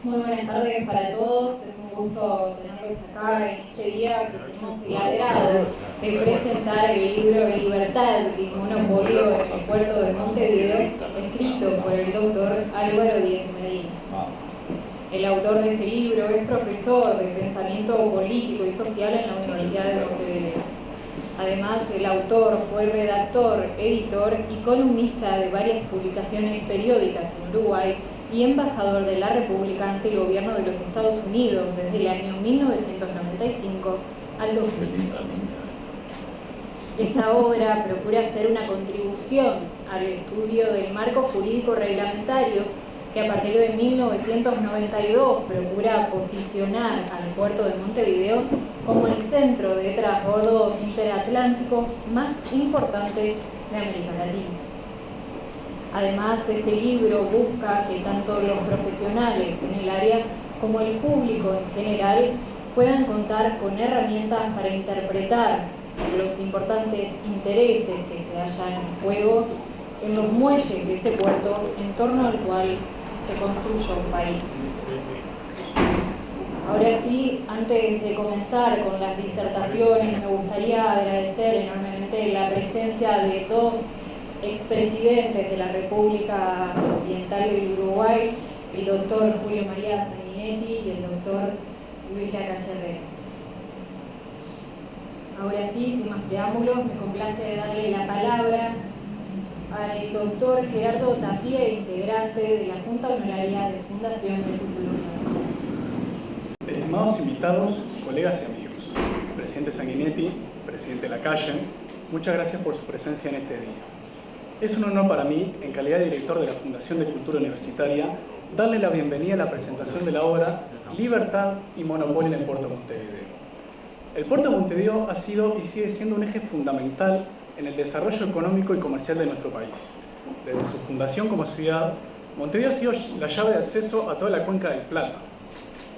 Muy buenas tardes para todos, es un gusto tenerlos acá en este día que tenemos el agrado de presentar el libro Libertad y Monopolio en el puerto de Montevideo, escrito por el doctor Álvaro Díez Medina. El autor de este libro es profesor de pensamiento político y social en la Universidad de Montevideo. Además, el autor fue redactor, editor y columnista de varias publicaciones periódicas en Uruguay y embajador de la República ante el gobierno de los Estados Unidos desde el año 1995 al 2000. Esta obra procura hacer una contribución al estudio del marco jurídico reglamentario que a partir de 1992 procura posicionar al puerto de Montevideo como el centro de transbordos interatlánticos más importante de América Latina. Además, este libro busca que tanto los profesionales en el área como el público en general puedan contar con herramientas para interpretar los importantes intereses que se hallan en juego en los muelles de ese puerto en torno al cual se construye un país. Ahora sí, antes de comenzar con las disertaciones, me gustaría agradecer enormemente la presencia de dos expresidentes de la República Oriental del Uruguay, el doctor Julio María Sanguinetti y el doctor Luis Lacalle Herrera. Ahora sí, sin más preámbulos, me complace darle la palabra al doctor Gerardo Tapia, integrante de la Junta Honoraria de Fundación de Cultura Nacional. Estimados invitados, colegas y amigos, presidente Sanguinetti, presidente Lacalle, muchas gracias por su presencia en este día. Es un honor para mí, en calidad de director de la Fundación de Cultura Universitaria, darle la bienvenida a la presentación de la obra Libertad y Monopolio en el Puerto de Montevideo. El Puerto de Montevideo ha sido y sigue siendo un eje fundamental en el desarrollo económico y comercial de nuestro país. Desde su fundación como ciudad, Montevideo ha sido la llave de acceso a toda la cuenca del Plata,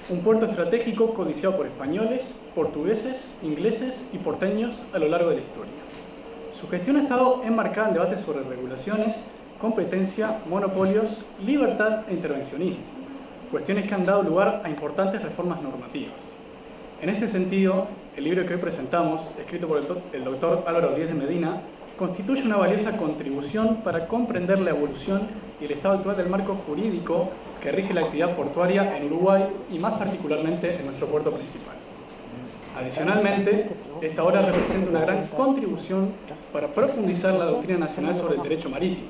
un puerto estratégico codiciado por españoles, portugueses, ingleses y porteños a lo largo de la historia. Su gestión ha estado enmarcada en debates sobre regulaciones, competencia, monopolios, libertad e intervencionismo, cuestiones que han dado lugar a importantes reformas normativas. En este sentido, el libro que hoy presentamos, escrito por el doctor Álvaro Díez Medina, constituye una valiosa contribución para comprender la evolución y el estado actual del marco jurídico que rige la actividad portuaria en Uruguay y más particularmente en nuestro puerto principal. Adicionalmente, esta obra representa una gran contribución para profundizar la doctrina nacional sobre el derecho marítimo,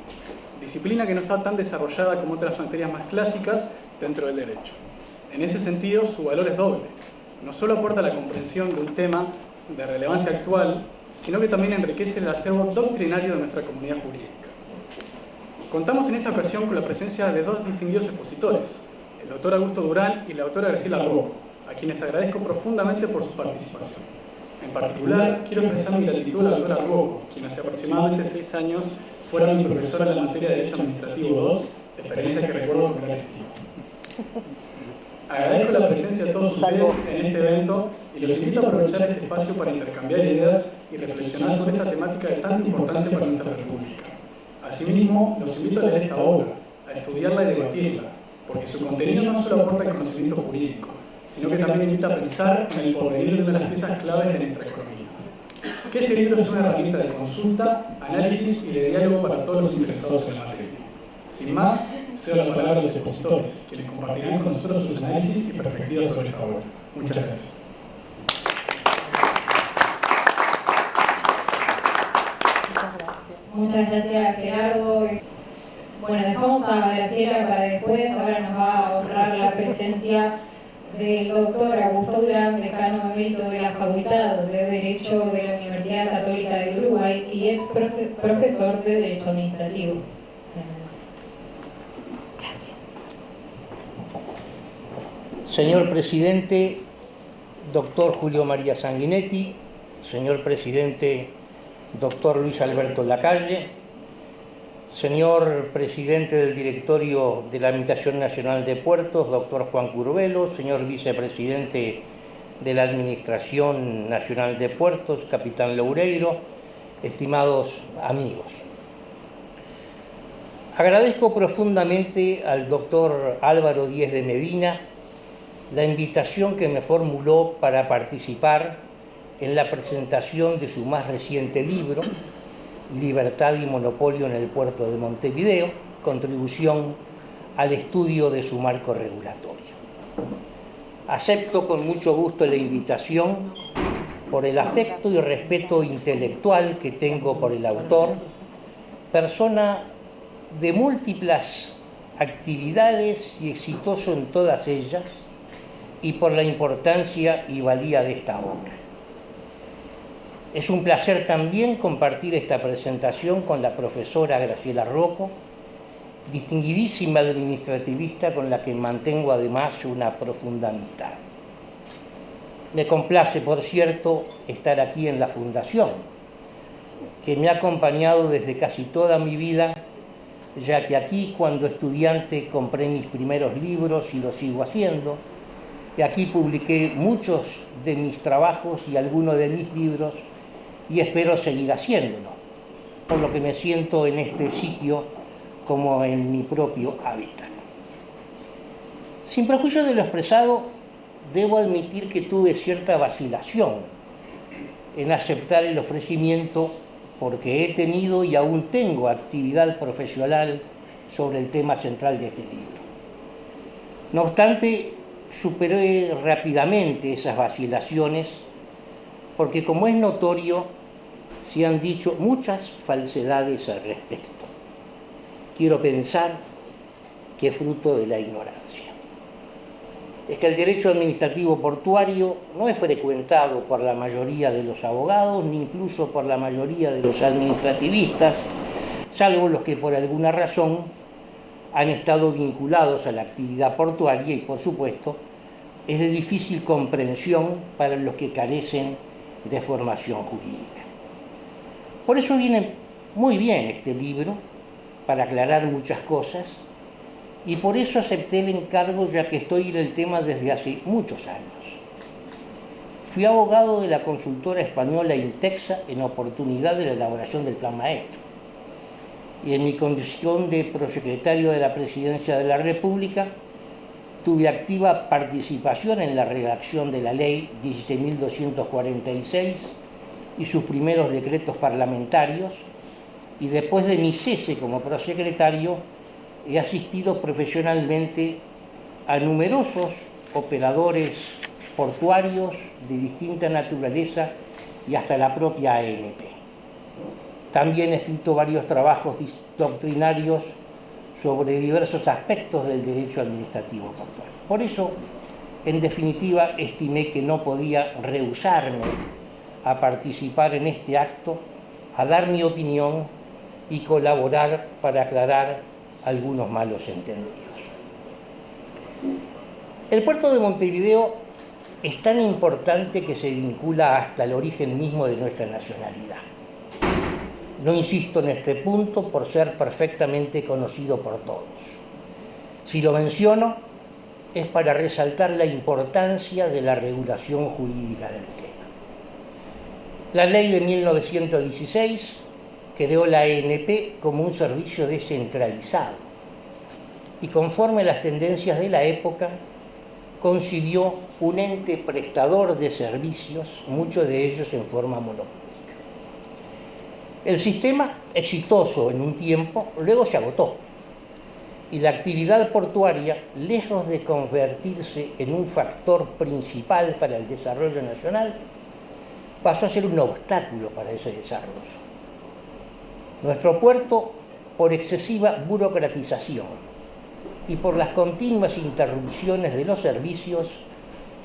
disciplina que no está tan desarrollada como otras materias más clásicas dentro del derecho. En ese sentido, su valor es doble. No solo aporta la comprensión de un tema de relevancia actual, sino que también enriquece el acervo doctrinario de nuestra comunidad jurídica. Contamos en esta ocasión con la presencia de dos distinguidos expositores, el doctor Augusto Durán y la doctora Graciela Rocco, a quienes agradezco profundamente por su participación. En particular, quiero expresar mi gratitud a la doctora Rocco, quien hace aproximadamente 6 años fuera mi profesora en la materia de Derecho Administrativo 2, experiencia que recuerdo con gran estima. Agradezco la presencia de todos ustedes en este evento y los invito a aprovechar este espacio para intercambiar ideas y reflexionar sobre esta temática de tanta importancia para nuestra República. Asimismo, los invito a leer esta obra, a estudiarla y debatirla, porque su contenido no solo aporta el conocimiento jurídico, sino que también invita a pensar en el porvenir de una de las piezas claves de nuestra economía. Que este libro es una herramienta de consulta, análisis y de diálogo para todos los interesados en la materia. Sin más, cedo la palabra a los expositores, quienes compartirán con nosotros sus análisis y perspectivas sobre esta obra. Muchas gracias. Muchas gracias, Gerardo. Bueno, dejamos a Graciela para después. Ahora nos va a honrar la presencia del doctor Augusto Durán, decano emérito de la Facultad de Derecho de la Universidad Católica del Uruguay y ex profesor de Derecho Administrativo. Gracias. Señor presidente, doctor Julio María Sanguinetti, señor presidente, doctor Luis Alberto Lacalle, señor presidente del directorio de la Administración Nacional de Puertos, doctor Juan Curvelo, señor vicepresidente de la Administración Nacional de Puertos, capitán Loureiro, estimados amigos. Agradezco profundamente al doctor Álvaro Díez de Medina la invitación que me formuló para participar en la presentación de su más reciente libro, Libertad y Monopolio en el Puerto de Montevideo, contribución al estudio de su marco regulatorio. Acepto con mucho gusto la invitación por el afecto y respeto intelectual que tengo por el autor, persona de múltiples actividades y exitoso en todas ellas, y por la importancia y valía de esta obra. Es un placer también compartir esta presentación con la profesora Graciela Rocco, distinguidísima administrativista con la que mantengo además una profunda amistad. Me complace, por cierto, estar aquí en la Fundación, que me ha acompañado desde casi toda mi vida, ya que aquí, cuando estudiante, compré mis primeros libros y lo sigo haciendo, y aquí publiqué muchos de mis trabajos y algunos de mis libros, y espero seguir haciéndolo, por lo que me siento en este sitio como en mi propio hábitat. Sin perjuicio de lo expresado, debo admitir que tuve cierta vacilación en aceptar el ofrecimiento, porque he tenido y aún tengo actividad profesional sobre el tema central de este libro. No obstante, superé rápidamente esas vacilaciones, porque, como es notorio, se han dicho muchas falsedades al respecto. Quiero pensar que es fruto de la ignorancia. Es que el derecho administrativo portuario no es frecuentado por la mayoría de los abogados, ni incluso por la mayoría de los administrativistas, salvo los que por alguna razón han estado vinculados a la actividad portuaria y, por supuesto, es de difícil comprensión para los que carecen de formación jurídica. Por eso viene muy bien este libro, para aclarar muchas cosas, y por eso acepté el encargo, ya que estoy en el tema desde hace muchos años. Fui abogado de la consultora española Intexa en oportunidad de la elaboración del Plan Maestro, y en mi condición de prosecretario de la Presidencia de la República tuve activa participación en la redacción de la Ley 16.246 y sus primeros decretos parlamentarios, y después de mi cese como prosecretario he asistido profesionalmente a numerosos operadores portuarios de distinta naturaleza y hasta la propia ANP. También he escrito varios trabajos doctrinarios sobre diversos aspectos del derecho administrativo portuario. Por eso, en definitiva, estimé que no podía rehusarme a participar en este acto, a dar mi opinión y colaborar para aclarar algunos malos entendidos. El puerto de Montevideo es tan importante que se vincula hasta el origen mismo de nuestra nacionalidad. No insisto en este punto por ser perfectamente conocido por todos. Si lo menciono, es para resaltar la importancia de la regulación jurídica del tema. La ley de 1916 creó la ANP como un servicio descentralizado y, conforme a las tendencias de la época, concibió un ente prestador de servicios, muchos de ellos en forma monopólica. El sistema, exitoso en un tiempo, luego se agotó, y la actividad portuaria, lejos de convertirse en un factor principal para el desarrollo nacional, pasó a ser un obstáculo para ese desarrollo. Nuestro puerto, por excesiva burocratización y por las continuas interrupciones de los servicios,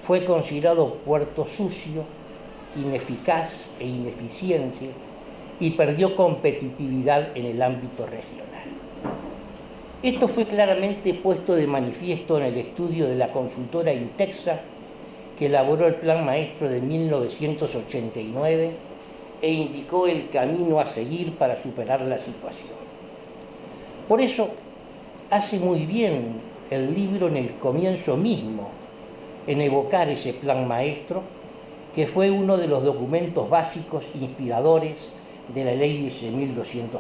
fue considerado puerto sucio, ineficaz e ineficiente, y perdió competitividad en el ámbito regional. Esto fue claramente puesto de manifiesto en el estudio de la consultora Intexa, que elaboró el Plan Maestro de 1989 e indicó el camino a seguir para superar la situación. Por eso, hace muy bien el libro en el comienzo mismo en evocar ese Plan Maestro, que fue uno de los documentos básicos inspiradores de la Ley 16.246.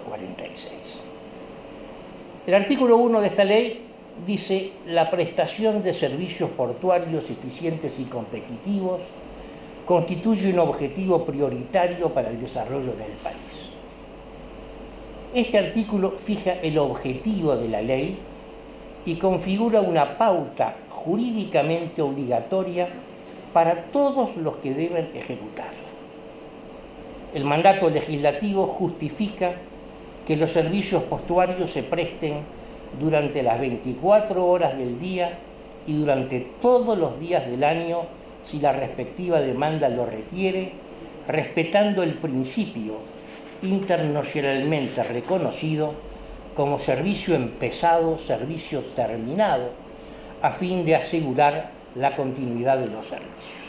El artículo 1 de esta ley dice: la prestación de servicios portuarios eficientes y competitivos constituye un objetivo prioritario para el desarrollo del país. Este artículo fija el objetivo de la ley y configura una pauta jurídicamente obligatoria para todos los que deben ejecutarla. El mandato legislativo justifica que los servicios portuarios se presten durante las 24 horas del día y durante todos los días del año si la respectiva demanda lo requiere, respetando el principio internacionalmente reconocido como servicio empezado, servicio terminado, a fin de asegurar la continuidad de los servicios.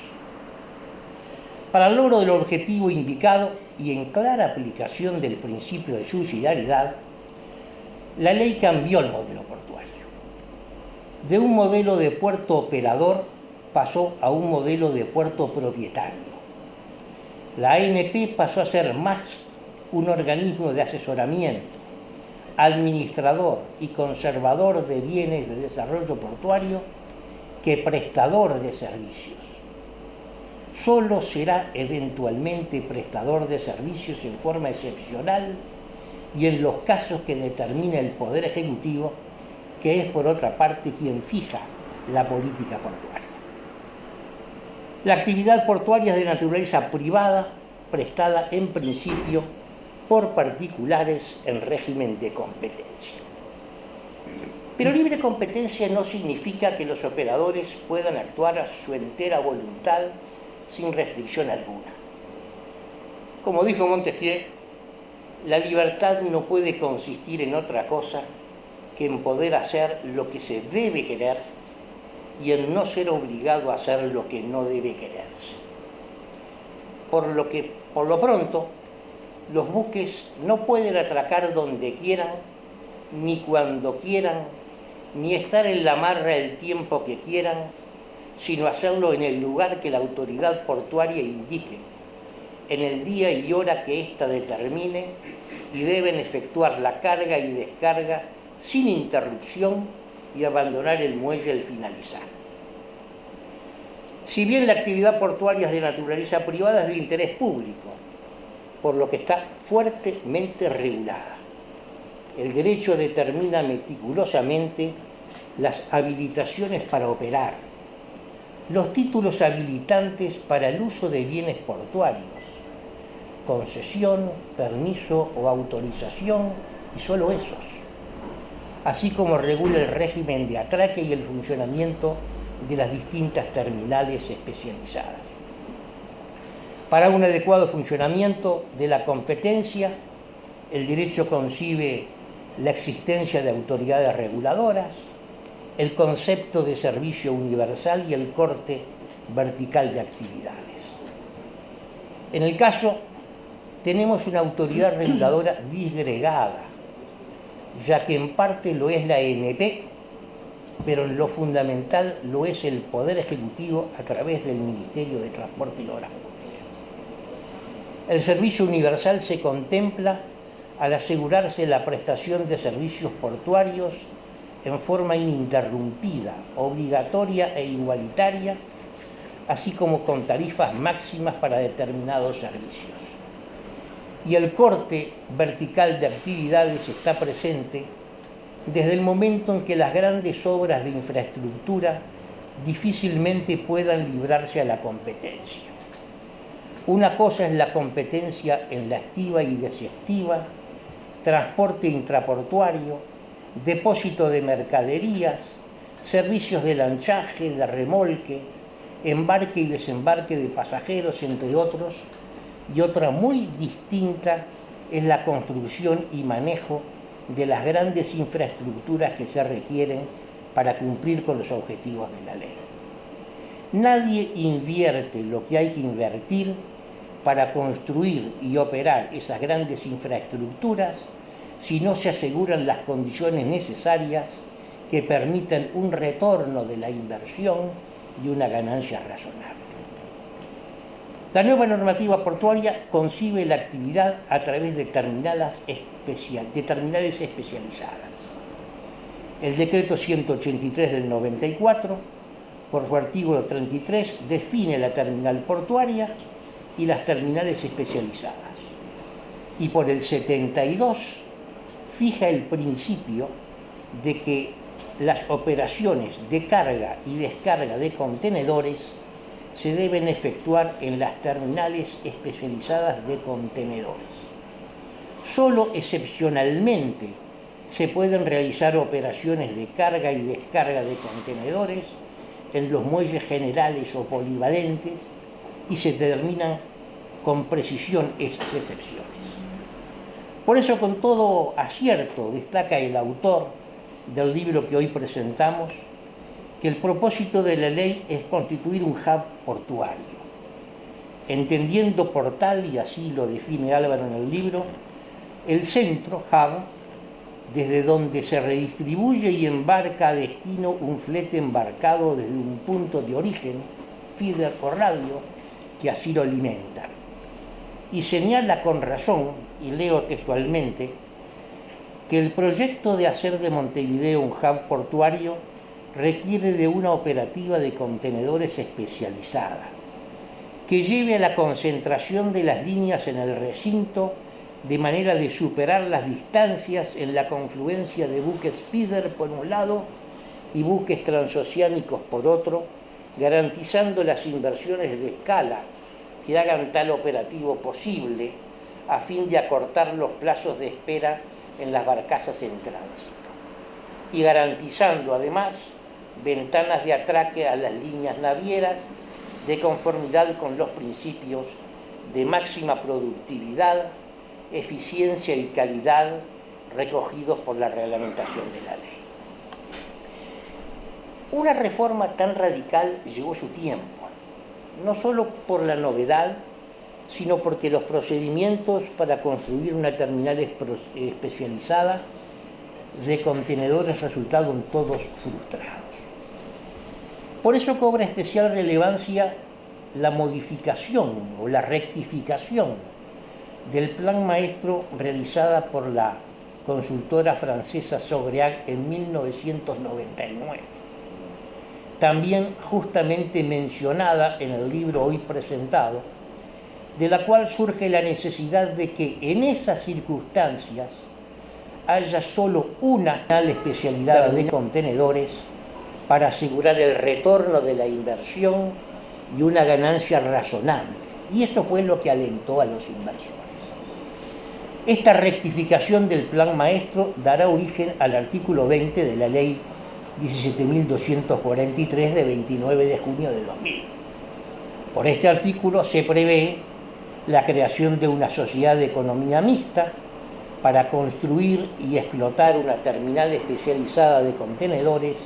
Para el logro del objetivo indicado y en clara aplicación del principio de subsidiariedad, la ley cambió el modelo portuario. De un modelo de puerto operador pasó a un modelo de puerto propietario. La ANP pasó a ser más un organismo de asesoramiento, administrador y conservador de bienes de desarrollo portuario que prestador de servicios. Solo será eventualmente prestador de servicios en forma excepcional y en los casos que determine el Poder Ejecutivo, que es por otra parte quien fija la política portuaria. La actividad portuaria es de naturaleza privada, prestada en principio por particulares en régimen de competencia. Pero libre competencia no significa que los operadores puedan actuar a su entera voluntad sin restricción alguna. Como dijo Montesquieu, la libertad no puede consistir en otra cosa que en poder hacer lo que se debe querer y en no ser obligado a hacer lo que no debe quererse. Por lo pronto, los buques no pueden atracar donde quieran, ni cuando quieran, ni estar en la marra el tiempo que quieran, sino hacerlo en el lugar que la autoridad portuaria indique, en el día y hora que ésta determine, y deben efectuar la carga y descarga sin interrupción y abandonar el muelle al finalizar. Si bien la actividad portuaria es de naturaleza privada, es de interés público, por lo que está fuertemente regulada. El derecho determina meticulosamente las habilitaciones para operar, los títulos habilitantes para el uso de bienes portuarios, concesión, permiso o autorización, y solo esos, así como regula el régimen de atraque y el funcionamiento de las distintas terminales especializadas. Para un adecuado funcionamiento de la competencia, el derecho concibe la existencia de autoridades reguladoras, el concepto de servicio universal y el corte vertical de actividades. En el caso, tenemos una autoridad reguladora disgregada, ya que en parte lo es la ANP, pero en lo fundamental lo es el Poder Ejecutivo a través del Ministerio de Transporte y Obras Públicas. El servicio universal se contempla al asegurarse la prestación de servicios portuarios en forma ininterrumpida, obligatoria e igualitaria, así como con tarifas máximas para determinados servicios. Y el corte vertical de actividades está presente desde el momento en que las grandes obras de infraestructura difícilmente puedan librarse a la competencia. Una cosa es la competencia en la estiva y desestiva, transporte intraportuario, depósito de mercaderías, servicios de lanchaje, de remolque, embarque y desembarque de pasajeros, entre otros, y otra muy distinta es la construcción y manejo de las grandes infraestructuras que se requieren para cumplir con los objetivos de la ley. Nadie invierte lo que hay que invertir para construir y operar esas grandes infraestructuras si no se aseguran las condiciones necesarias que permitan un retorno de la inversión y una ganancia razonable. La nueva normativa portuaria concibe la actividad a través de terminales especializadas. El decreto 183 del 94, por su artículo 33, define la terminal portuaria y las terminales especializadas. Y por el 72, fija el principio de que las operaciones de carga y descarga de contenedores se deben efectuar en las terminales especializadas de contenedores. Solo excepcionalmente se pueden realizar operaciones de carga y descarga de contenedores en los muelles generales o polivalentes y se determinan con precisión esas excepciones. Por eso, con todo acierto, destaca el autor del libro que hoy presentamos que el propósito de la ley es constituir un hub portuario, entendiendo por tal, y así lo define Álvaro en el libro, el centro, hub, desde donde se redistribuye y embarca a destino un flete embarcado desde un punto de origen, feeder o radio, que así lo alimenta. Y señala con razón, y leo textualmente, que el proyecto de hacer de Montevideo un hub portuario requiere de una operativa de contenedores especializada, que lleve a la concentración de las líneas en el recinto de manera de superar las distancias en la confluencia de buques feeder por un lado y buques transoceánicos por otro, garantizando las inversiones de escala que hagan tal operativo posible a fin de acortar los plazos de espera en las barcazas en tránsito y garantizando además ventanas de atraque a las líneas navieras de conformidad con los principios de máxima productividad, eficiencia y calidad recogidos por la reglamentación de la ley. Una reforma tan radical llevó su tiempo, no solo por la novedad, sino porque los procedimientos para construir una terminal especializada de contenedores resultaron todos frustrados. Por eso cobra especial relevancia la modificación o la rectificación del plan maestro realizada por la consultora francesa Sogreag en 1999. También justamente mencionada en el libro hoy presentado, de la cual surge la necesidad de que en esas circunstancias haya solo una especialidad de contenedores para asegurar el retorno de la inversión y una ganancia razonable. Y eso fue lo que alentó a los inversores. Esta rectificación del plan maestro dará origen al artículo 20 de la ley 17.243 de 29 de junio de 2000. Por este artículo se prevé la creación de una sociedad de economía mixta para construir y explotar una terminal especializada de contenedores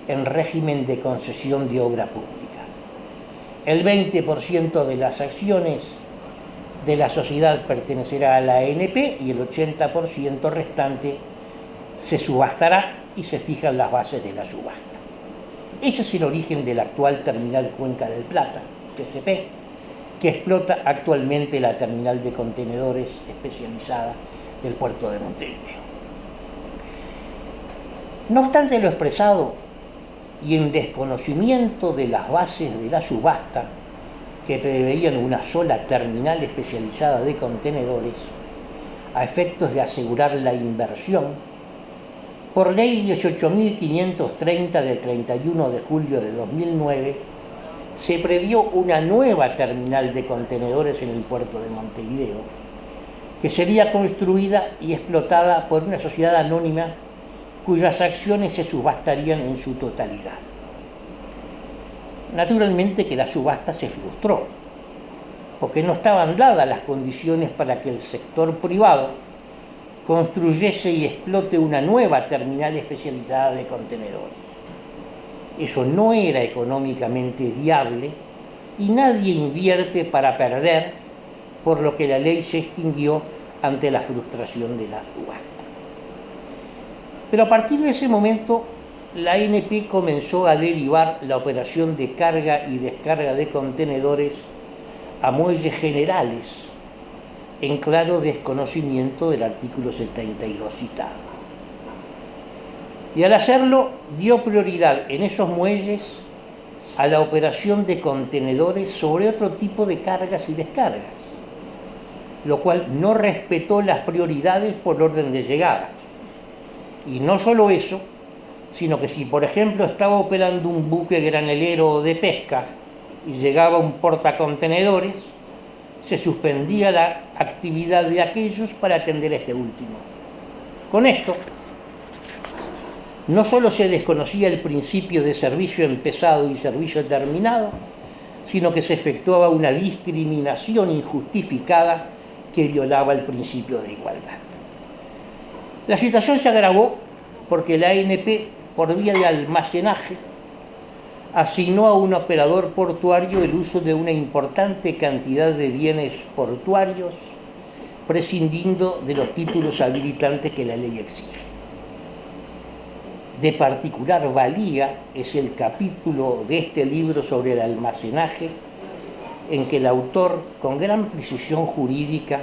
en régimen de concesión de obra pública. El 20% de las acciones de la sociedad pertenecerá a la ANP y el 80% restante se subastará y se fijan las bases de la subasta. Ese es el origen del actual terminal Cuenca del Plata, TCP, que explota actualmente la terminal de contenedores especializada del puerto de Montevideo. No obstante lo expresado, y en desconocimiento de las bases de la subasta que preveían una sola terminal especializada de contenedores, a efectos de asegurar la inversión, por ley 18.530 del 31 de julio de 2009, se previó una nueva terminal de contenedores en el puerto de Montevideo, que sería construida y explotada por una sociedad anónima cuyas acciones se subastarían en su totalidad. Naturalmente que la subasta se frustró, porque no estaban dadas las condiciones para que el sector privado construyese y explote una nueva terminal especializada de contenedores. Eso no era económicamente viable y nadie invierte para perder, por lo que la ley se extinguió ante la frustración de la subasta. Pero a partir de ese momento, la ANP comenzó a derivar la operación de carga y descarga de contenedores a muelles generales, en claro desconocimiento del artículo 72 citado. Y al hacerlo dio prioridad en esos muelles a la operación de contenedores sobre otro tipo de cargas y descargas, lo cual no respetó las prioridades por orden de llegada. Y no solo eso, sino que si por ejemplo estaba operando un buque granelero de pesca y llegaba un portacontenedores, se suspendía la actividad de aquellos para atender a este último. Con esto, no solo se desconocía el principio de servicio empezado y servicio terminado, sino que se efectuaba una discriminación injustificada que violaba el principio de igualdad. La situación se agravó porque la ANP, por vía de almacenaje, asignó a un operador portuario el uso de una importante cantidad de bienes portuarios, prescindiendo de los títulos habilitantes que la ley exige. De particular valía es el capítulo de este libro sobre el almacenaje, en que el autor, con gran precisión jurídica,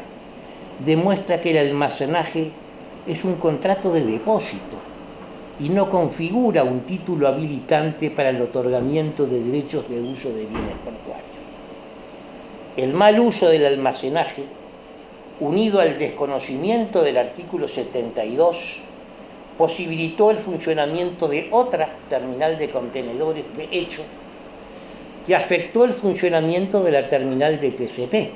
demuestra que el almacenaje es un contrato de depósito y no configura un título habilitante para el otorgamiento de derechos de uso de bienes portuarios. El mal uso del almacenaje, unido al desconocimiento del artículo 72, posibilitó el funcionamiento de otra terminal de contenedores, de hecho, que afectó el funcionamiento de la terminal de TCP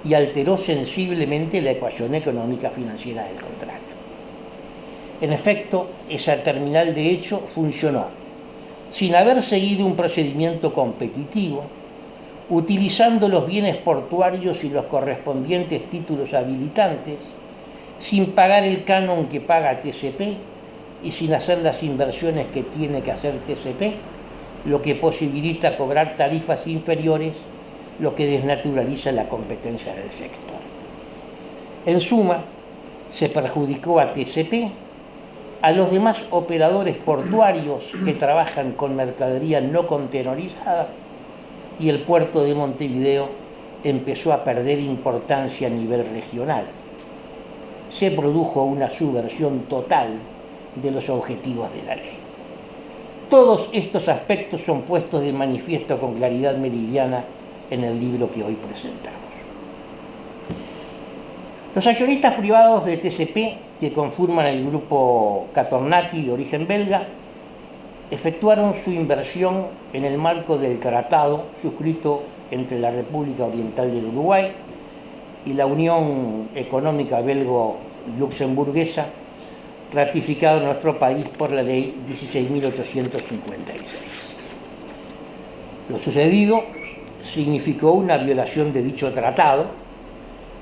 y alteró sensiblemente la ecuación económica financiera del contrato. En efecto, esa terminal de hecho funcionó sin haber seguido un procedimiento competitivo, utilizando los bienes portuarios y los correspondientes títulos habilitantes, sin pagar el canon que paga TCP y sin hacer las inversiones que tiene que hacer TCP, lo que posibilita cobrar tarifas inferiores, lo que desnaturaliza la competencia del sector. En suma, se perjudicó a TCP, a los demás operadores portuarios que trabajan con mercadería no contenerizada, y el puerto de Montevideo empezó a perder importancia a nivel regional. Se produjo una subversión total de los objetivos de la ley. Todos estos aspectos son puestos de manifiesto con claridad meridiana en el libro que hoy presentamos. Los accionistas privados de TCP, que conforman el grupo Catornati de origen belga, efectuaron su inversión en el marco del tratado suscrito entre la República Oriental del Uruguay y la Unión Económica Belgo-Luxemburguesa, ratificado en nuestro país por la Ley 16.856. Lo sucedido significó una violación de dicho tratado,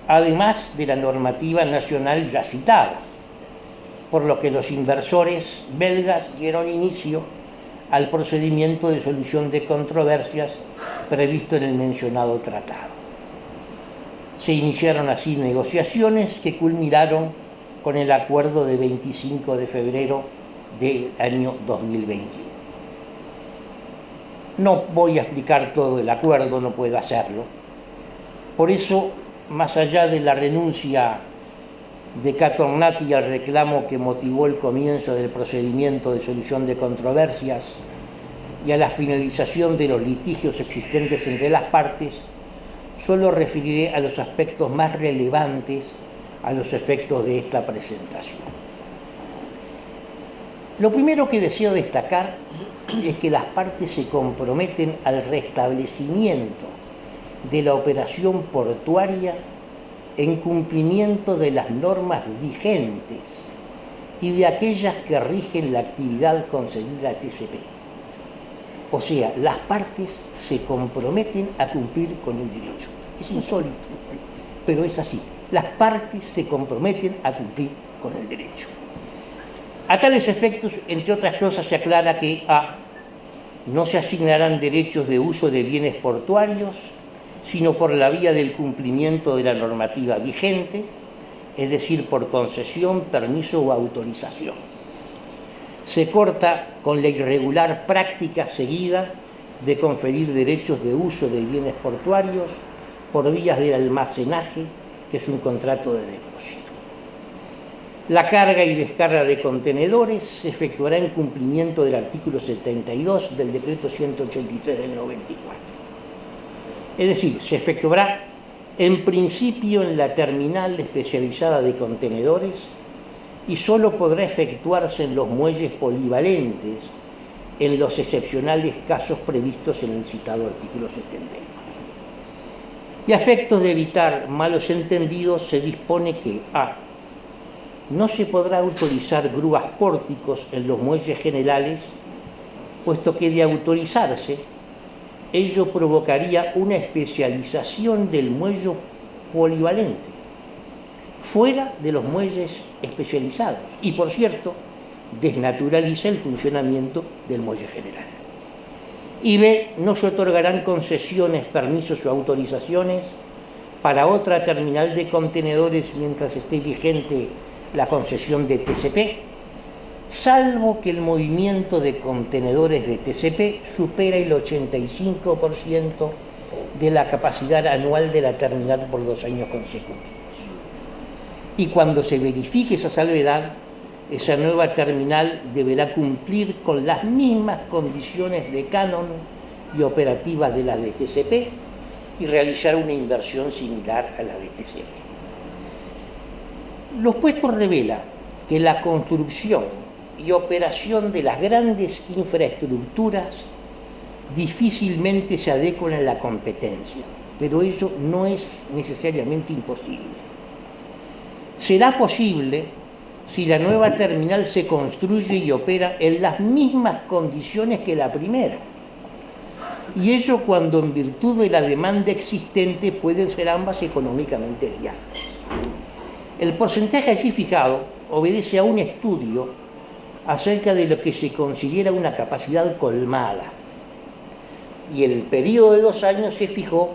además de la normativa nacional ya citada, por lo que los inversores belgas dieron inicio al procedimiento de solución de controversias previsto en el mencionado tratado. Se iniciaron así negociaciones que culminaron con el acuerdo de 25 de febrero del año 2021. No voy a explicar todo el acuerdo, no puedo hacerlo. Por eso, más allá de la renuncia de Catornati al reclamo que motivó el comienzo del procedimiento de solución de controversias y a la finalización de los litigios existentes entre las partes, solo referiré a los aspectos más relevantes a los efectos de esta presentación. Lo primero que deseo destacar es que las partes se comprometen al restablecimiento de la operación portuaria en cumplimiento de las normas vigentes y de aquellas que rigen la actividad concedida a TCP. O sea, las partes se comprometen a cumplir con el derecho. Es insólito, pero es así. Las partes se comprometen a cumplir con el derecho. A tales efectos, entre otras cosas, se aclara que a. No se asignarán derechos de uso de bienes portuarios, sino por la vía del cumplimiento de la normativa vigente, es decir, por concesión, permiso o autorización. Se corta con la irregular práctica seguida de conferir derechos de uso de bienes portuarios por vías del almacenaje, que es un contrato de depósito. La carga y descarga de contenedores se efectuará en cumplimiento del artículo 72 del decreto 183 del 94. Es decir, se efectuará en principio en la terminal especializada de contenedores y solo podrá efectuarse en los muelles polivalentes en los excepcionales casos previstos en el citado artículo 72. Y a efectos de evitar malos entendidos, se dispone que a. No se podrá autorizar grúas pórticos en los muelles generales, puesto que de autorizarse, ello provocaría una especialización del muelle polivalente, fuera de los muelles especializados, y por cierto, desnaturaliza el funcionamiento del muelle general. Y b. No se otorgarán concesiones, permisos o autorizaciones para otra terminal de contenedores mientras esté vigente la concesión de TCP, salvo que el movimiento de contenedores de TCP supera el 85% de la capacidad anual de la terminal por 2 años consecutivos. Y cuando se verifique esa salvedad, esa nueva terminal deberá cumplir con las mismas condiciones de canon y operativas de la de TCP y realizar una inversión similar a la de TCP. Lo expuesto revela que la construcción y operación de las grandes infraestructuras difícilmente se adecuan a la competencia, pero ello no es necesariamente imposible. Será posible si la nueva terminal se construye y opera en las mismas condiciones que la primera, y ello cuando en virtud de la demanda existente pueden ser ambas económicamente viables. El porcentaje allí fijado obedece a un estudio acerca de lo que se considera una capacidad colmada, y el periodo de 2 años se fijó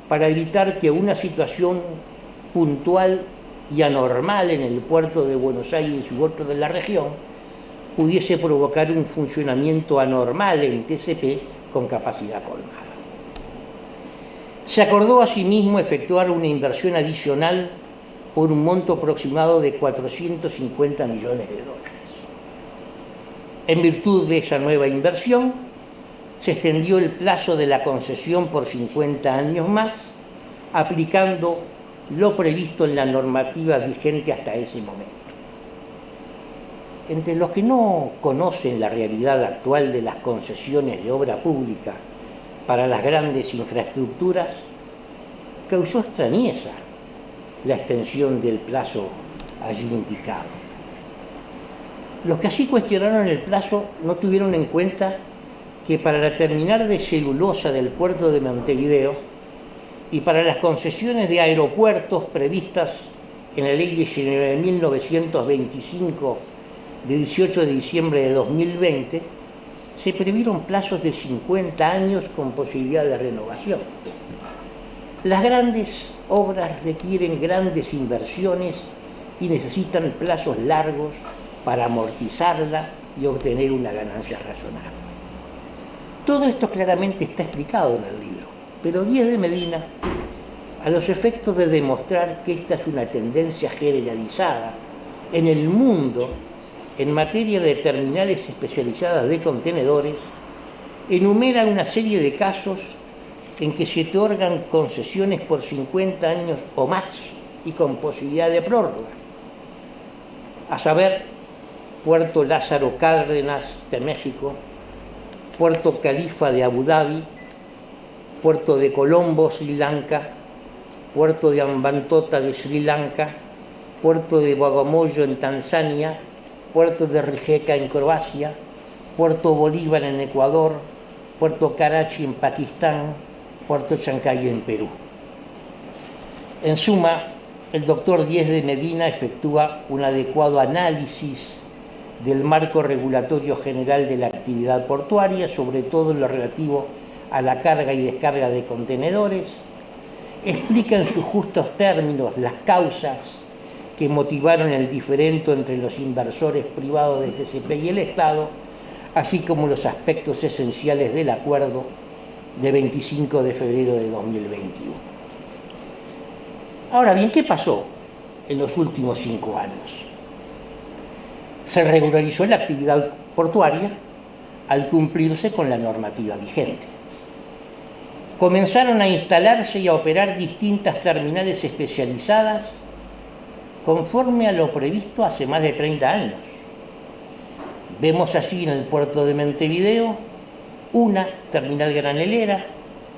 para evitar que una situación puntual y anormal en el puerto de Buenos Aires y otros de la región pudiese provocar un funcionamiento anormal en TCP con capacidad colmada. Se acordó asimismo efectuar una inversión adicional por un monto aproximado de 450 millones de dólares. En virtud de esa nueva inversión, se extendió el plazo de la concesión por 50 años más, aplicando lo previsto en la normativa vigente hasta ese momento. Entre los que no conocen la realidad actual de las concesiones de obra pública para las grandes infraestructuras, causó extrañeza la extensión del plazo allí indicado. Los que así cuestionaron el plazo no tuvieron en cuenta que para la terminal de celulosa del puerto de Montevideo y para las concesiones de aeropuertos previstas en la Ley 19.925 de 18 de diciembre de 2020, se previeron plazos de 50 años con posibilidad de renovación. Las grandes obras requieren grandes inversiones y necesitan plazos largos para amortizarla y obtener una ganancia razonable. Todo esto claramente está explicado en el libro, pero Díez de Medina, a los efectos de demostrar que esta es una tendencia generalizada en el mundo en materia de terminales especializadas de contenedores, enumera una serie de casos en que se otorgan concesiones por 50 años o más y con posibilidad de prórroga, a saber, Puerto Lázaro Cárdenas de México, Puerto Califa de Abu Dhabi, Puerto de Colombo, Sri Lanka, Puerto de Hambantota de Sri Lanka, Puerto de Bagamoyo en Tanzania, Puerto de Rijeka en Croacia, Puerto Bolívar en Ecuador, Puerto Karachi en Pakistán, Puerto Chancay en Perú. En suma, el doctor Díez de Medina efectúa un adecuado análisis del marco regulatorio general de la actividad portuaria, sobre todo en lo relativo a la carga y descarga de contenedores, explica en sus justos términos las causas que motivaron el diferendo entre los inversores privados de TCP y el Estado, así como los aspectos esenciales del acuerdo de 25 de febrero de 2021. Ahora bien, ¿qué pasó en los últimos 5 años? Se regularizó la actividad portuaria al cumplirse con la normativa vigente. Comenzaron a instalarse y a operar distintas terminales especializadas conforme a lo previsto hace más de 30 años. Vemos allí en el puerto de Montevideo una terminal granelera,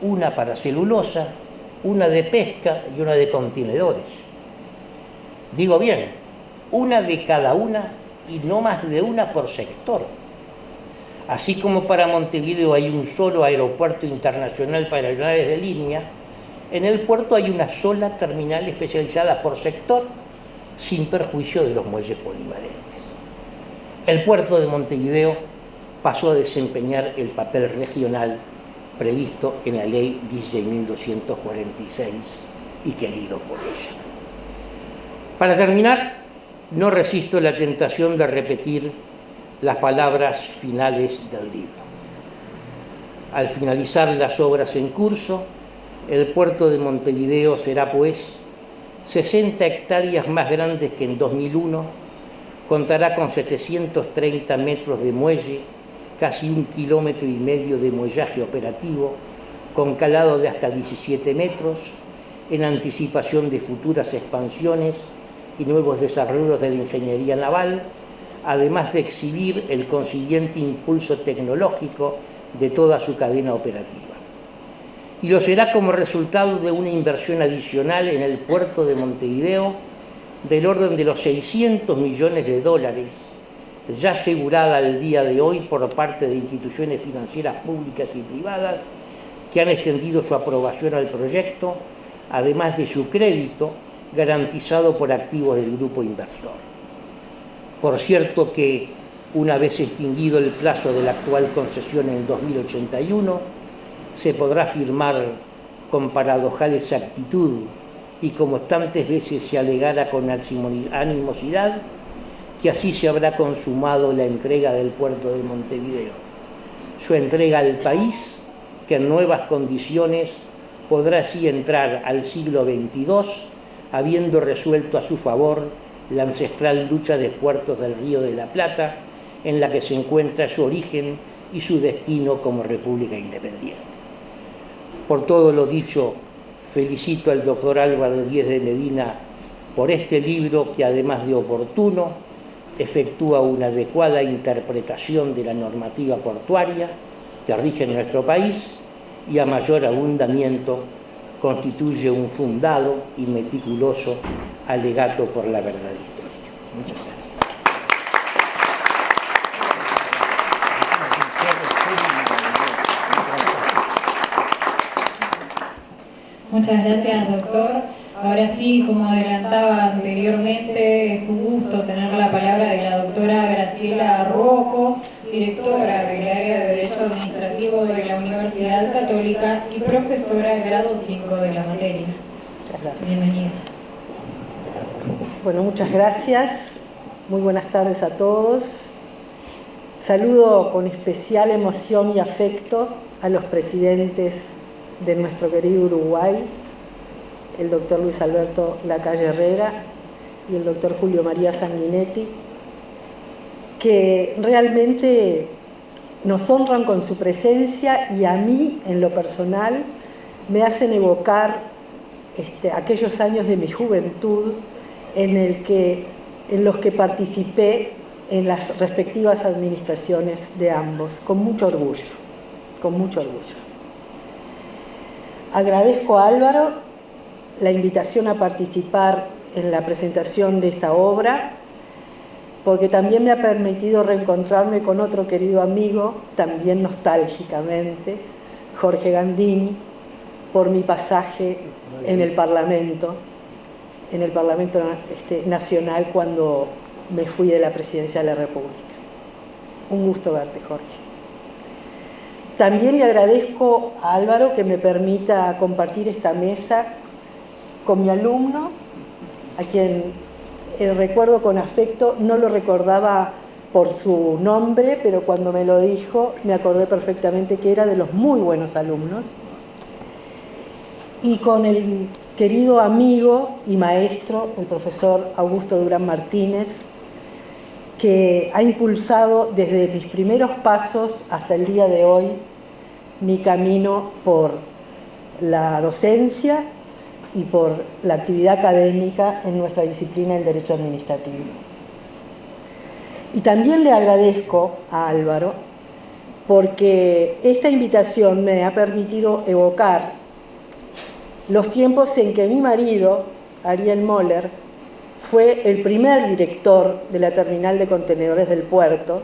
una para celulosa, una de pesca y una de contenedores. Digo bien, una de cada una y no más de una por sector. Así como para Montevideo hay un solo aeropuerto internacional para aeronaves de línea, en el puerto hay una sola terminal especializada por sector, sin perjuicio de los muelles polivalentes. El puerto de Montevideo pasó a desempeñar el papel regional previsto en la ley 16.246 y querido por ella. Para terminar, no resisto la tentación de repetir las palabras finales del libro. Al finalizar las obras en curso, el puerto de Montevideo será, pues, 60 hectáreas más grandes que en 2001, contará con 730 metros de muelle, casi 1,5 kilómetros de muellaje operativo, con calado de hasta 17 metros, en anticipación de futuras expansiones y nuevos desarrollos de la ingeniería naval, además de exhibir el consiguiente impulso tecnológico de toda su cadena operativa. Y lo será como resultado de una inversión adicional en el puerto de Montevideo del orden de los $600 millones, ya asegurada al día de hoy por parte de instituciones financieras públicas y privadas que han extendido su aprobación al proyecto, además de su crédito garantizado por activos del grupo inversor. Por cierto que, una vez extinguido el plazo de la actual concesión en 2081, se podrá afirmar con paradojal exactitud y como tantas veces se alegara con animosidad, que así se habrá consumado la entrega del puerto de Montevideo. Su entrega al país, que en nuevas condiciones podrá así entrar al siglo XXII, habiendo resuelto a su favor la ancestral lucha de puertos del Río de la Plata, en la que se encuentra su origen y su destino como república independiente. Por todo lo dicho, felicito al doctor Álvaro Díez de Medina por este libro que, además de oportuno, efectúa una adecuada interpretación de la normativa portuaria que rige en nuestro país y, a mayor abundamiento, constituye un fundado y meticuloso alegato por la verdad histórica. Muchas gracias. Muchas gracias, doctor. Ahora sí, como adelantaba anteriormente, es un gusto tener la palabra de la doctora Graciela Rocco, directora del área de Derecho Administrativo de la Universidad Católica y profesora del grado 5 de la materia. Bienvenida. Bueno, muchas gracias. Muy buenas tardes a todos. Saludo con especial emoción y afecto a los presidentes de nuestro querido Uruguay, el doctor Luis Alberto Lacalle Herrera y el doctor Julio María Sanguinetti, que realmente nos honran con su presencia y a mí, en lo personal, me hacen evocar aquellos años de mi juventud en los que participé en las respectivas administraciones de ambos, con mucho orgullo, con mucho orgullo. Agradezco a Álvaro la invitación a participar en la presentación de esta obra, porque también me ha permitido reencontrarme con otro querido amigo, también nostálgicamente, Jorge Gandini, por mi pasaje en el Parlamento Nacional cuando me fui de la Presidencia de la República. Un gusto verte, Jorge. También le agradezco a Álvaro que me permita compartir esta mesa con mi alumno, a quien recuerdo con afecto. No lo recordaba por su nombre, pero cuando me lo dijo me acordé perfectamente que era de los muy buenos alumnos. Y con el querido amigo y maestro, el profesor Augusto Durán Martínez, que ha impulsado desde mis primeros pasos hasta el día de hoy mi camino por la docencia y por la actividad académica en nuestra disciplina del derecho administrativo. Y también le agradezco a Álvaro porque esta invitación me ha permitido evocar los tiempos en que mi marido, Ariel Moller, fue el primer director de la terminal de contenedores del puerto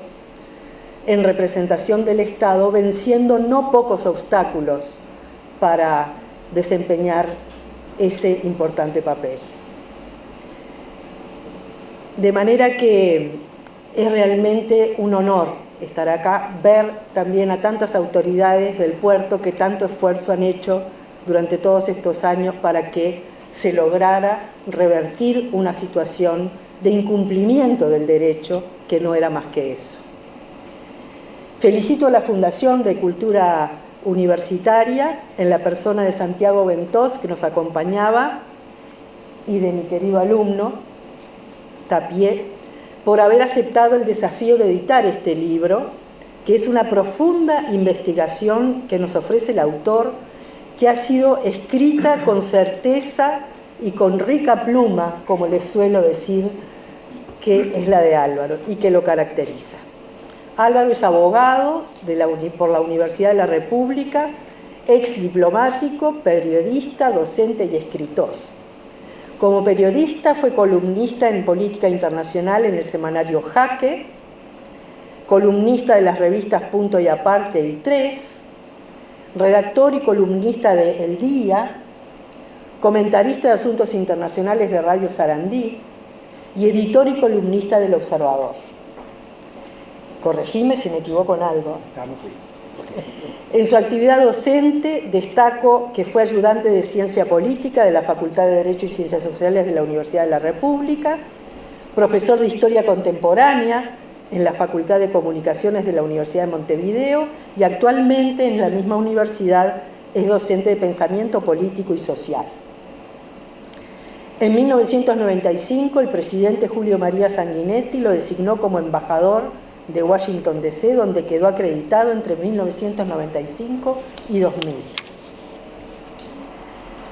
en representación del Estado, venciendo no pocos obstáculos para desempeñar ese importante papel. De manera que es realmente un honor estar acá, ver también a tantas autoridades del puerto que tanto esfuerzo han hecho durante todos estos años para que se lograra revertir una situación de incumplimiento del derecho que no era más que eso. Felicito a la Fundación de Cultura Universitaria, en la persona de Santiago Ventós, que nos acompañaba, y de mi querido alumno, Tapié, por haber aceptado el desafío de editar este libro, que es una profunda investigación que nos ofrece el autor, que ha sido escrita con certeza y con rica pluma, como les suelo decir, que es la de Álvaro y que lo caracteriza. Álvaro es abogado por la Universidad de la República, ex diplomático, periodista, docente y escritor. Como periodista fue columnista en política internacional en el semanario Jaque, columnista de las revistas Punto y Aparte y Tres, redactor y columnista de El Día, comentarista de asuntos internacionales de Radio Sarandí y editor y columnista del Observador. Corregime si me equivoco en algo. En su actividad docente destaco que fue ayudante de Ciencia Política de la Facultad de Derecho y Ciencias Sociales de la Universidad de la República, profesor de Historia Contemporánea en la Facultad de Comunicaciones de la Universidad de Montevideo y actualmente en la misma universidad es docente de Pensamiento Político y Social. En 1995 el presidente Julio María Sanguinetti lo designó como embajador de Washington DC, donde quedó acreditado entre 1995 y 2000.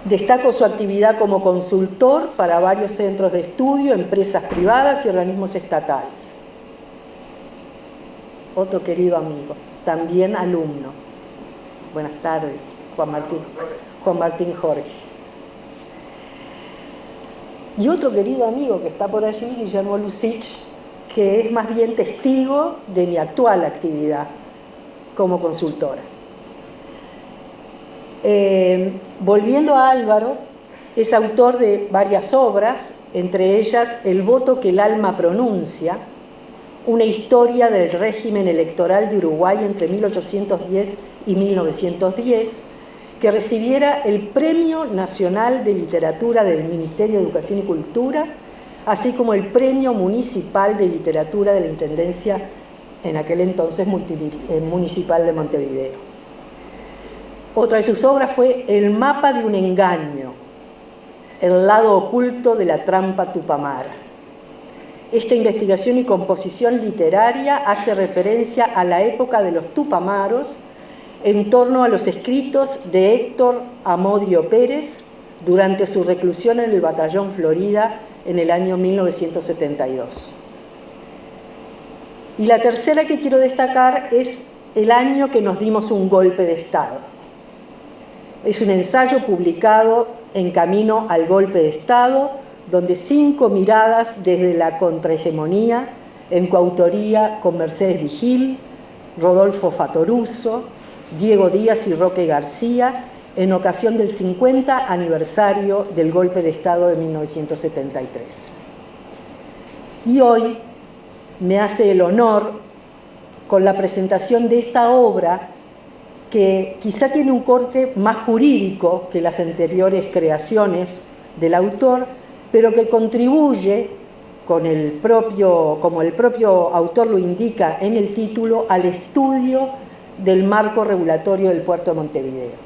Destaco su actividad como consultor para varios centros de estudio, empresas privadas y organismos estatales. Otro querido amigo, también alumno. Buenas tardes, Juan Martín Jorge. Y otro querido amigo que está por allí, Guillermo Lucich, que es más bien testigo de mi actual actividad como consultora. Volviendo a Álvaro, es autor de varias obras, entre ellas El voto que el alma pronuncia, una historia del régimen electoral de Uruguay entre 1810 y 1910, que recibiera el Premio Nacional de Literatura del Ministerio de Educación y Cultura, así como el Premio Municipal de Literatura de la Intendencia, en aquel entonces municipal de Montevideo. Otra de sus obras fue El mapa de un engaño, el lado oculto de la trampa tupamara. Esta investigación y composición literaria hace referencia a la época de los tupamaros en torno a los escritos de Héctor Amodio Pérez durante su reclusión en el Batallón Florida en el año 1972. Y la tercera que quiero destacar es El año que nos dimos un golpe de Estado. Es un ensayo publicado en Camino al Golpe de Estado, donde 5 miradas desde la contrahegemonía, en coautoría con Mercedes Vigil, Rodolfo Fatoruso, Diego Díaz y Roque García, en ocasión del 50 aniversario del golpe de Estado de 1973. Y hoy me hace el honor con la presentación de esta obra que quizá tiene un corte más jurídico que las anteriores creaciones del autor, pero que contribuye, como el propio autor lo indica en el título, al estudio del marco regulatorio del puerto de Montevideo.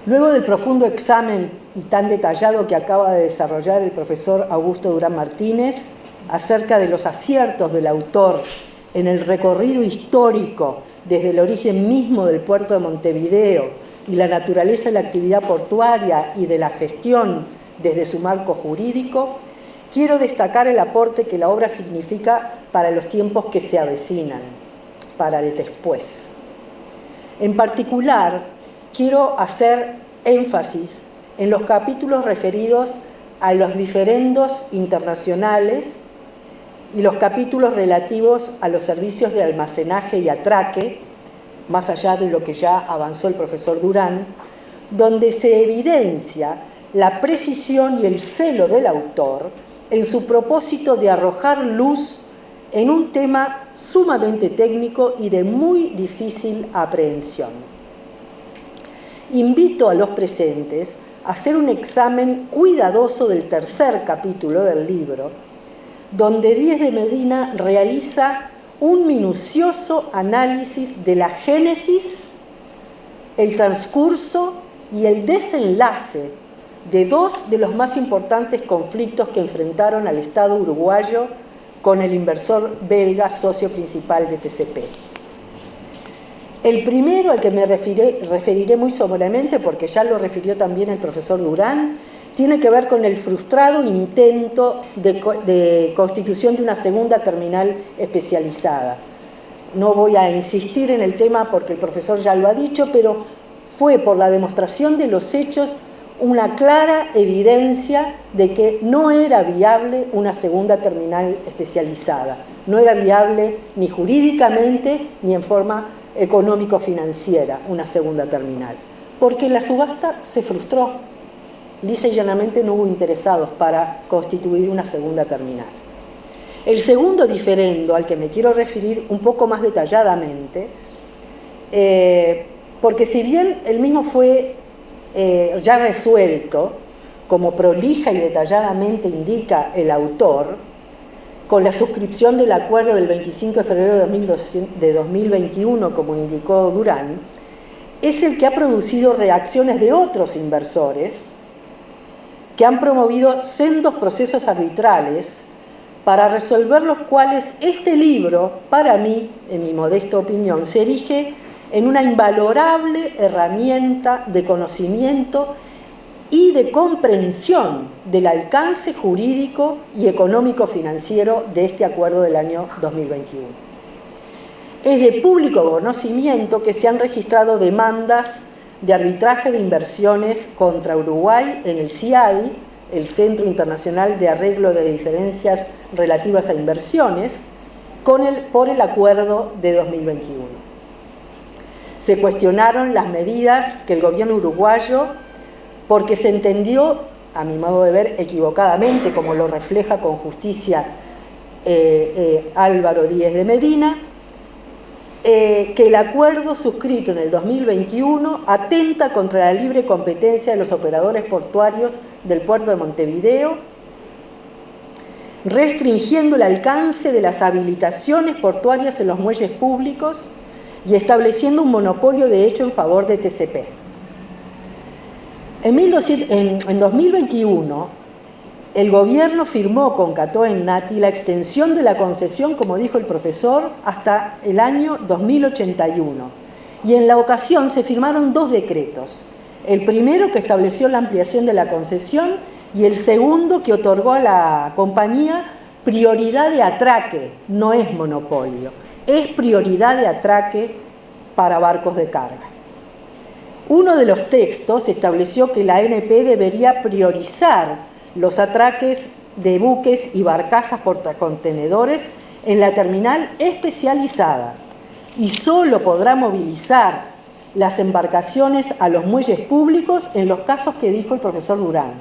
Luego del profundo examen y tan detallado que acaba de desarrollar el profesor Augusto Durán Martínez, acerca de los aciertos del autor en el recorrido histórico desde el origen mismo del puerto de Montevideo y la naturaleza de la actividad portuaria y de la gestión desde su marco jurídico, quiero destacar el aporte que la obra significa para los tiempos que se avecinan, para el después. En particular, quiero hacer énfasis en los capítulos referidos a los diferendos internacionales y los capítulos relativos a los servicios de almacenaje y atraque, más allá de lo que ya avanzó el profesor Durán, donde se evidencia la precisión y el celo del autor en su propósito de arrojar luz en un tema sumamente técnico y de muy difícil aprehensión. Invito a los presentes a hacer un examen cuidadoso del tercer capítulo del libro, donde Díez de Medina realiza un minucioso análisis de la génesis, el transcurso y el desenlace de dos de los más importantes conflictos que enfrentaron al Estado uruguayo con el inversor belga, socio principal de TCP. El primero, al que me referiré muy someramente, porque ya lo refirió también el profesor Durán, tiene que ver con el frustrado intento de constitución de una segunda terminal especializada. No voy a insistir en el tema porque el profesor ya lo ha dicho, pero fue por la demostración de los hechos una clara evidencia de que no era viable una segunda terminal especializada. No era viable ni jurídicamente ni en forma económico-financiera una segunda terminal, porque la subasta se frustró. Lisa y llanamente no hubo interesados para constituir una segunda terminal. El segundo diferendo al que me quiero referir un poco más detalladamente, porque si bien el mismo fue ya resuelto, como prolija y detalladamente indica el autor, con la suscripción del acuerdo del 25 de febrero de 2021, como indicó Durán, es el que ha producido reacciones de otros inversores que han promovido sendos procesos arbitrales para resolver los cuales este libro, para mí, en mi modesta opinión, se erige en una invalorable herramienta de conocimiento y de comprensión del alcance jurídico y económico-financiero de este acuerdo del año 2021. Es de público conocimiento que se han registrado demandas de arbitraje de inversiones contra Uruguay en el CIADI, el Centro Internacional de Arreglo de Diferencias Relativas a Inversiones, por el acuerdo de 2021. Se cuestionaron las medidas que el gobierno uruguayo, porque se entendió, a mi modo de ver, equivocadamente, como lo refleja con justicia Álvaro Díez de Medina, que el acuerdo suscrito en el 2021 atenta contra la libre competencia de los operadores portuarios del puerto de Montevideo, restringiendo el alcance de las habilitaciones portuarias en los muelles públicos y estableciendo un monopolio de hecho en favor de TCP. En 2021, el gobierno firmó con Catoen-Nati la extensión de la concesión, como dijo el profesor, hasta el año 2081. Y en la ocasión se firmaron dos decretos. El primero que estableció la ampliación de la concesión y el segundo que otorgó a la compañía prioridad de atraque, no es monopolio, es prioridad de atraque para barcos de carga. Uno de los textos estableció que la ANP debería priorizar los atraques de buques y barcazas portacontenedores en la terminal especializada y solo podrá movilizar las embarcaciones a los muelles públicos en los casos que dijo el profesor Durán.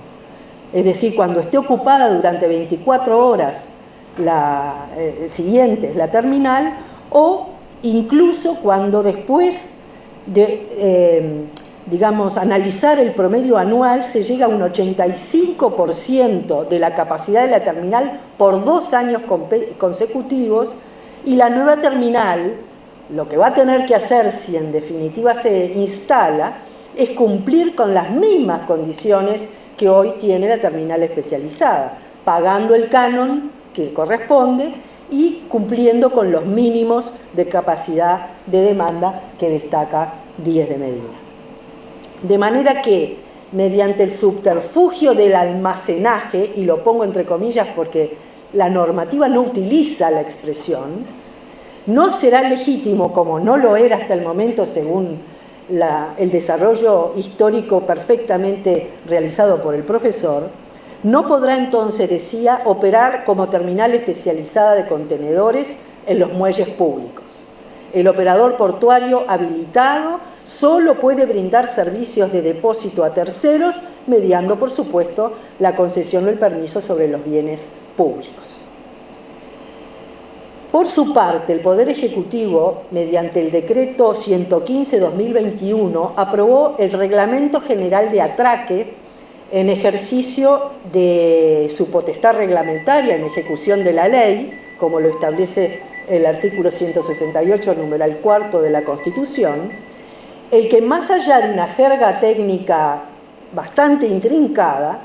Es decir, cuando esté ocupada durante 24 horas siguientes la terminal, o incluso cuando después de analizar el promedio anual se llega a un 85% de la capacidad de la terminal por 2 años consecutivos, y la nueva terminal lo que va a tener que hacer, si en definitiva se instala, es cumplir con las mismas condiciones que hoy tiene la terminal especializada, pagando el canon que corresponde y cumpliendo con los mínimos de capacidad de demanda que destaca Díez de Medina. De manera que, mediante el subterfugio del almacenaje, y lo pongo entre comillas porque la normativa no utiliza la expresión, no será legítimo, como no lo era hasta el momento según el desarrollo histórico perfectamente realizado por el profesor, no podrá entonces, decía, operar como terminal especializada de contenedores en los muelles públicos. El operador portuario habilitado solo puede brindar servicios de depósito a terceros, mediando, por supuesto, la concesión o el permiso sobre los bienes públicos. Por su parte, el Poder Ejecutivo, mediante el Decreto 115/2021, aprobó el Reglamento General de Atraque en ejercicio de su potestad reglamentaria en ejecución de la ley, como lo establece el artículo 168, numeral 4 de la Constitución, el que, más allá de una jerga técnica bastante intrincada,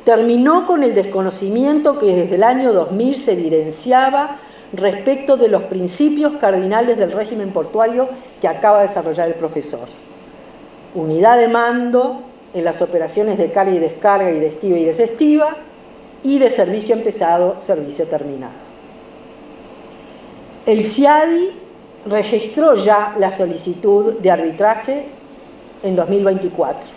terminó con el desconocimiento que desde el año 2000 se evidenciaba respecto de los principios cardinales del régimen portuario que acaba de desarrollar el profesor. Unidad de mando en las operaciones de carga y descarga y de estiva y desestiva, y de servicio empezado, servicio terminado. El CIADI registró ya la solicitud de arbitraje en 2024,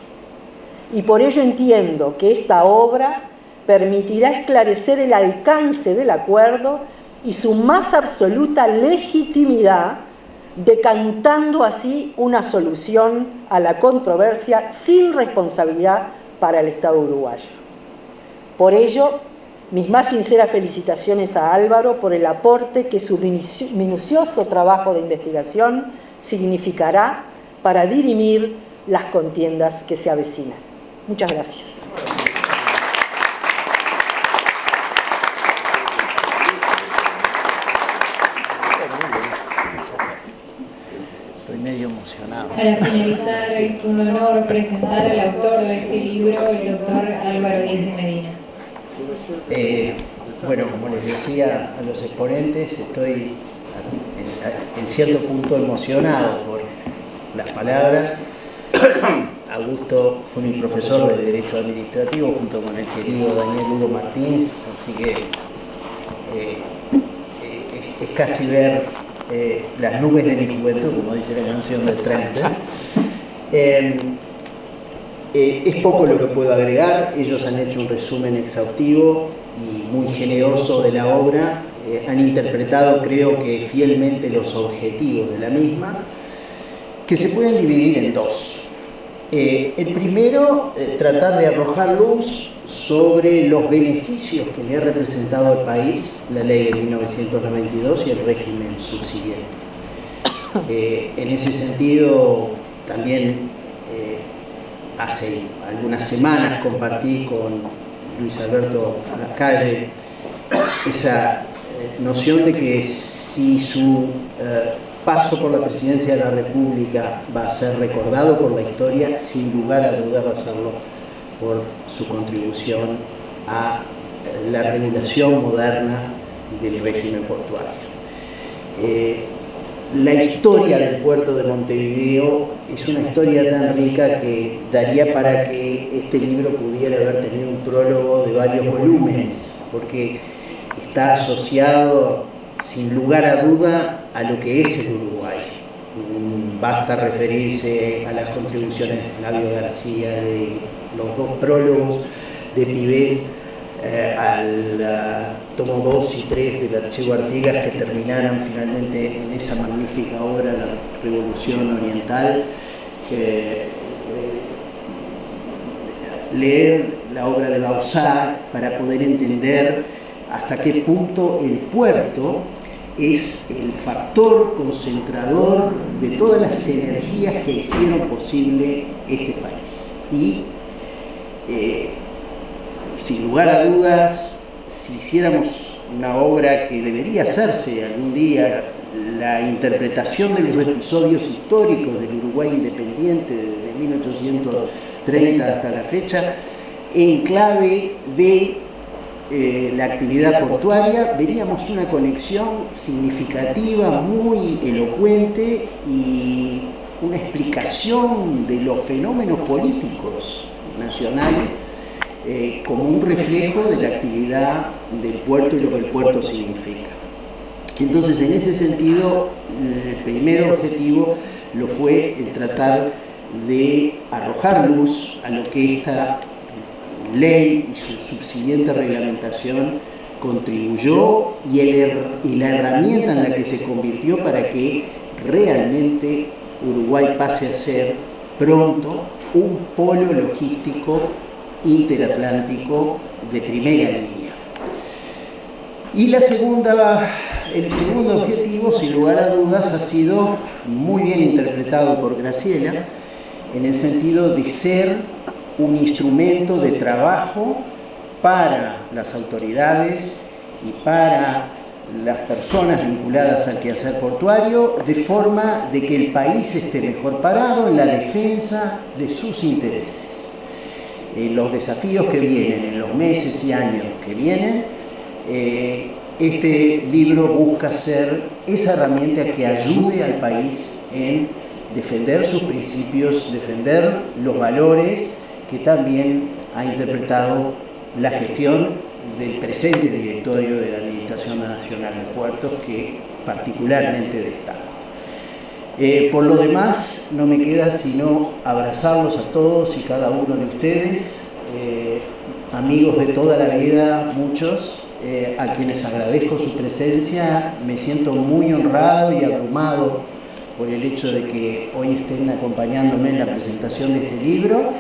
y por ello entiendo que esta obra permitirá esclarecer el alcance del acuerdo y su más absoluta legitimidad, decantando así una solución a la controversia sin responsabilidad para el Estado uruguayo. Por ello, mis más sinceras felicitaciones a Álvaro por el aporte que su minucioso trabajo de investigación significará para dirimir las contiendas que se avecinan. Muchas gracias. Medio emocionado. Para finalizar, es un honor presentar al autor de este libro, el doctor Álvaro Díez de Medina. Bueno, como les decía a los exponentes, estoy en cierto punto emocionado por las palabras. Augusto fue mi profesor de Derecho Administrativo junto con el querido Daniel Hugo Martínez, así que es casi ver las nubes de mi juventud, como dice la canción del 30. Es poco lo que puedo agregar. Ellos han hecho un resumen exhaustivo y muy generoso de la obra. Han interpretado, creo que fielmente, los objetivos de la misma, que se pueden dividir en dos. El primero, tratar de arrojar luz sobre los beneficios que le ha representado al país la ley de 1992 y el régimen subsiguiente. En ese sentido, también hace algunas semanas compartí con Luis Alberto Lacalle esa noción de que si su paso por la presidencia de la República va a ser recordado por la historia, sin lugar a dudas va a serlo por su contribución a la regulación moderna del régimen portuario. La historia del puerto de Montevideo es una historia tan rica que daría para que este libro pudiera haber tenido un prólogo de varios volúmenes, porque está asociado, sin lugar a duda, a lo que es el Uruguay. Basta referirse a las contribuciones de Flavio García, de los dos prólogos de Pivet, al tomo 2 y 3 del Archivo Artigas, que terminaran finalmente en esa magnífica obra, La Revolución Oriental. Leer la obra de Bauzá para poder entender hasta qué punto el puerto es el factor concentrador de todas las energías que hicieron posible este país. Y sin lugar a dudas, si hiciéramos una obra que debería hacerse algún día, la interpretación de los episodios históricos del Uruguay independiente desde 1830 hasta la fecha, en clave de la actividad portuaria, veríamos una conexión significativa, muy elocuente y una explicación de los fenómenos políticos nacionales como un reflejo de la actividad del puerto y lo que el puerto significa. Entonces, en ese sentido, el primer objetivo lo fue el tratar de arrojar luz a lo que esta ley y su subsiguiente reglamentación contribuyó y la herramienta en la que se convirtió para que realmente Uruguay pase a ser pronto un polo logístico interatlántico de primera línea. Y el segundo objetivo, sin lugar a dudas, ha sido muy bien interpretado por Graciela, en el sentido de ser un instrumento de trabajo para las autoridades y para las personas vinculadas al quehacer portuario, de forma de que el país esté mejor parado en la defensa de sus intereses. Los desafíos que vienen, en los meses y años que vienen, este libro busca ser esa herramienta que ayude al país en defender sus principios, defender los valores que también ha interpretado la gestión del presente directorio de la Administración Nacional de Puertos, que particularmente destaco. Por lo demás, no me queda sino abrazarlos a todos y cada uno de ustedes, amigos de toda la vida, muchos, a quienes agradezco su presencia. Me siento muy honrado y abrumado por el hecho de que hoy estén acompañándome en la presentación de este libro.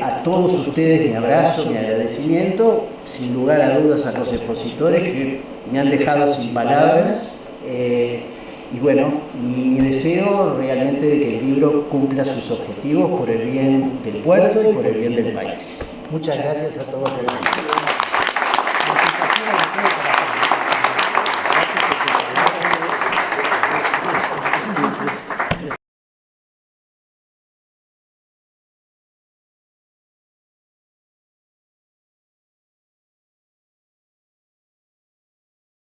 A todos ustedes mi abrazo, mi agradecimiento, sin lugar a dudas a los expositores que me han dejado sin palabras, y bueno, mi deseo realmente de que el libro cumpla sus objetivos por el bien del puerto y por el bien del país. Muchas gracias a todos.